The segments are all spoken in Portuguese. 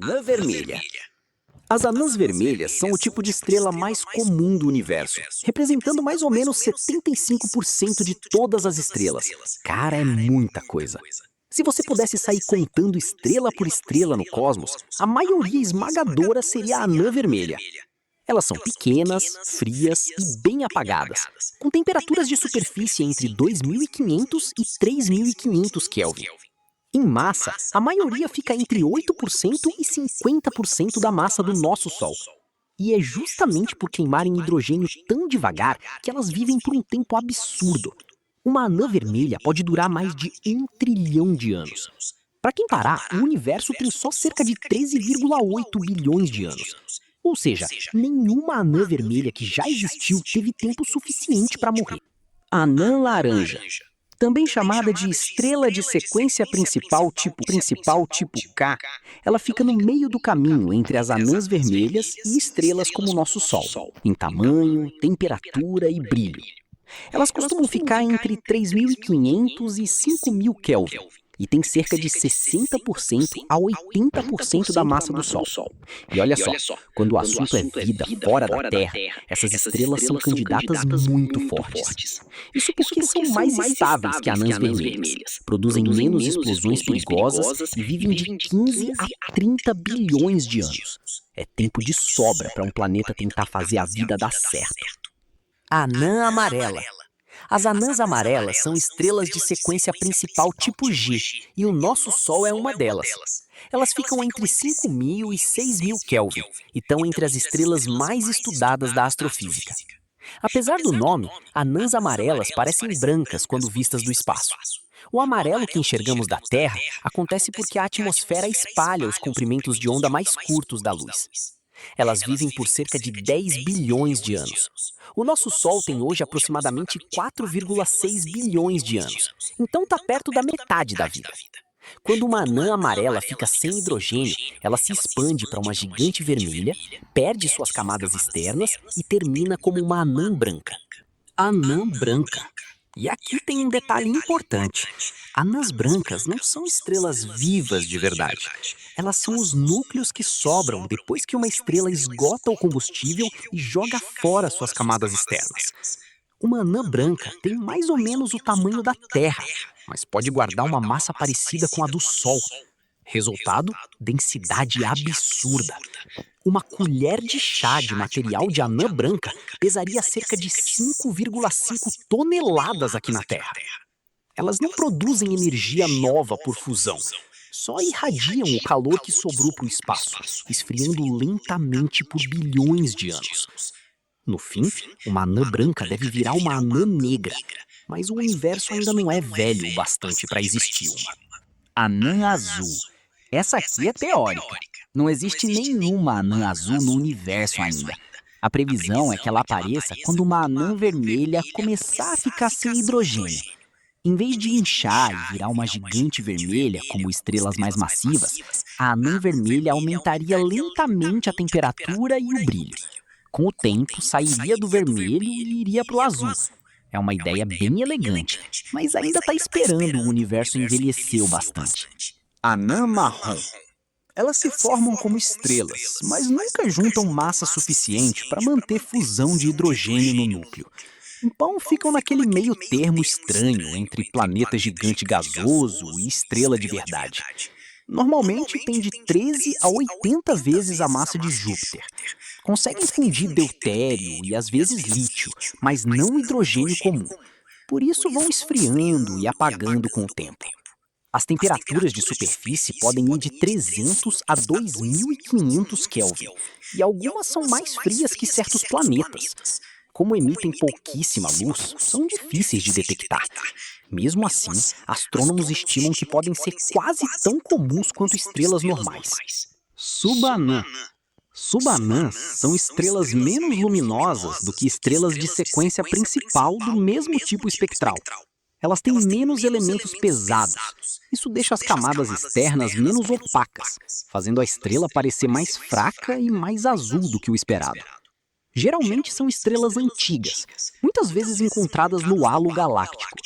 Anã vermelha. As anãs vermelhas são o tipo de estrela mais comum do universo, representando mais ou menos 75% de todas as estrelas. Cara, é muita coisa. Se você pudesse sair contando estrela por estrela no cosmos, a maioria esmagadora seria a anã vermelha. Elas são pequenas, frias e bem apagadas, com temperaturas de superfície entre 2.500 e 3.500 Kelvin. Em massa, a maioria fica entre 8% e 50% da massa do nosso Sol. E é justamente por queimarem hidrogênio tão devagar que elas vivem por um tempo absurdo. Uma anã vermelha pode durar mais de 1 trilhão de anos. Para quem parar, o universo tem só cerca de 13,8 bilhões de anos. Ou seja, nenhuma anã vermelha que já existiu teve tempo suficiente para morrer. Anã laranja, também chamada de estrela de sequência principal tipo K, ela fica no meio do caminho entre as anãs vermelhas e estrelas como o nosso Sol, em tamanho, temperatura e brilho. Elas costumam ficar entre 3.500 e 5.000 Kelvin e têm cerca de 60% a 80% da massa do Sol. E olha só, quando o assunto é vida fora da Terra, essas estrelas são candidatas muito fortes. Isso porque são mais estáveis que anãs vermelhas, produzem menos explosões perigosas e vivem de 15 a 30 bilhões de anos. É tempo de sobra para um planeta tentar fazer a vida dar certo. Anã amarela. As anãs amarelas são estrelas de sequência principal tipo G, e o nosso Sol é uma delas. Elas ficam entre 5.000 e 6.000 Kelvin, e estão entre as estrelas mais estudadas da astrofísica. Apesar do nome, anãs amarelas parecem brancas quando vistas do espaço. O amarelo que enxergamos da Terra acontece porque a atmosfera espalha os comprimentos de onda mais curtos da luz. Elas vivem por cerca de 10 bilhões de anos. O nosso Sol tem hoje aproximadamente 4,6 bilhões de anos, então está perto da metade da vida. Quando uma anã amarela fica sem hidrogênio, ela se expande para uma gigante vermelha, perde suas camadas externas e termina como uma anã branca. Anã branca. E aqui tem um detalhe importante. Anãs brancas não são estrelas vivas de verdade. Elas são os núcleos que sobram depois que uma estrela esgota o combustível e joga fora suas camadas externas. Uma anã branca tem mais ou menos o tamanho da Terra, mas pode guardar uma massa parecida com a do Sol. Resultado: densidade absurda. Uma colher de chá de material de anã branca pesaria cerca de 5,5 toneladas aqui na Terra. Elas não produzem energia nova por fusão, só irradiam o calor que sobrou para o espaço, esfriando lentamente por bilhões de anos. No fim, uma anã branca deve virar uma anã negra, mas o universo ainda não é velho o bastante para existir uma. Anã azul. Essa aqui é teórica. Não existe nenhuma anã azul no universo ainda. A previsão é que ela apareça quando uma anã vermelha começar a ficar sem hidrogênio. Em vez de inchar e virar uma gigante vermelha, como estrelas mais massivas, a anã vermelha aumentaria lentamente a temperatura e o brilho. Com o tempo, sairia do vermelho e iria para o azul. É uma ideia bem elegante, mas ainda está esperando o universo envelhecer o bastante. Anã marrom. Elas se formam como estrelas, mas nunca juntam massa suficiente para manter fusão de hidrogênio no núcleo. Então ficam naquele meio termo estranho entre planeta gigante gasoso e estrela de verdade. Normalmente tem de 13 a 80 vezes a massa de Júpiter. Conseguem fundir deutério e às vezes lítio, mas não hidrogênio comum. Por isso vão esfriando e apagando com o tempo. As temperaturas de superfície podem ir de 300 a 2.500 Kelvin, e algumas são mais frias que certos planetas. Como emitem pouquíssima luz, são difíceis de detectar. Mesmo assim, astrônomos estimam que podem ser quase tão comuns quanto estrelas normais. Subanã. Subanãs são estrelas menos luminosas do que estrelas de sequência principal do mesmo tipo espectral. Elas têm menos elementos pesados. Isso deixa as camadas externas menos opacas, fazendo a estrela parecer mais fraca e mais azul do que o esperado. Geralmente são estrelas antigas, muitas vezes encontradas no halo galáctico.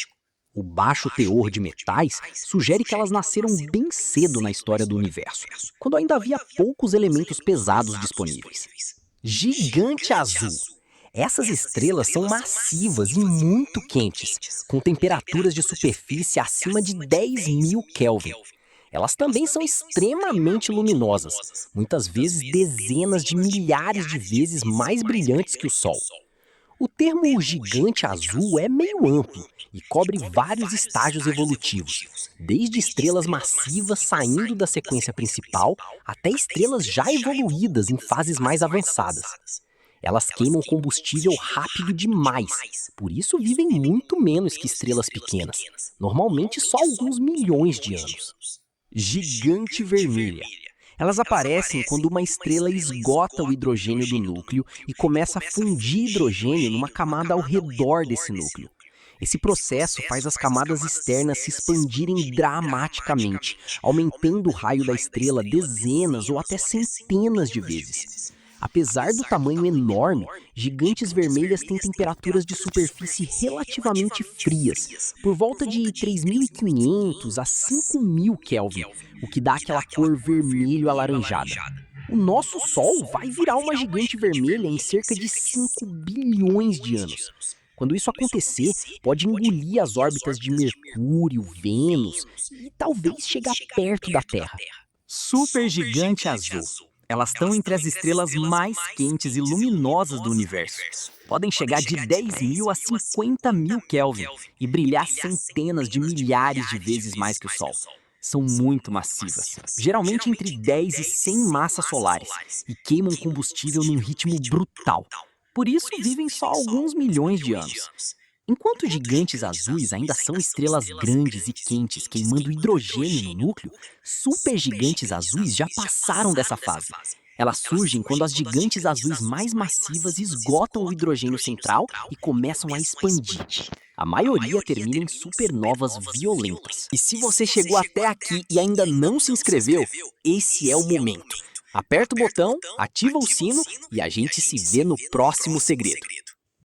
O baixo teor de metais sugere que elas nasceram bem cedo na história do universo, quando ainda havia poucos elementos pesados disponíveis. Gigante azul. Essas estrelas são massivas e muito quentes, com temperaturas de superfície acima de 10.000 Kelvin. Elas também são extremamente luminosas, muitas vezes dezenas de milhares de vezes mais brilhantes que o Sol. O termo gigante azul é meio amplo e cobre vários estágios evolutivos, desde estrelas massivas saindo da sequência principal até estrelas já evoluídas em fases mais avançadas. Elas queimam combustível rápido demais, por isso vivem muito menos que estrelas pequenas, normalmente só alguns milhões de anos. Gigante vermelha. Elas aparecem quando uma estrela esgota o hidrogênio do núcleo e começa a fundir hidrogênio numa camada ao redor desse núcleo. Esse processo faz as camadas externas se expandirem dramaticamente, aumentando o raio da estrela dezenas ou até centenas de vezes. Apesar do tamanho enorme, gigantes vermelhas têm temperaturas de superfície relativamente frias, por volta de 3.500 a 5.000 Kelvin, o que dá aquela cor vermelho-alaranjada. O nosso Sol vai virar uma gigante vermelha em cerca de 5 bilhões de anos. Quando isso acontecer, pode engolir as órbitas de Mercúrio, Vênus e talvez chegar perto da Terra. Supergigante azul. Elas estão entre as estrelas mais quentes e luminosas do universo. Podem chegar de 10.000 a 50.000 Kelvin e brilhar centenas de milhares de vezes mais que o Sol. São muito massivas, geralmente entre 10 e 100 massas solares, e queimam combustível num ritmo brutal. Por isso, vivem só alguns milhões de anos. Enquanto gigantes azuis ainda são estrelas grandes e quentes queimando hidrogênio no núcleo, supergigantes azuis já passaram dessa fase. Elas surgem quando as gigantes azuis mais massivas esgotam o hidrogênio central e começam a expandir. A maioria termina em supernovas violentas. E se você chegou até aqui e ainda não se inscreveu, esse é o momento. Aperta o botão, ativa o sino e a gente se vê no próximo segredo.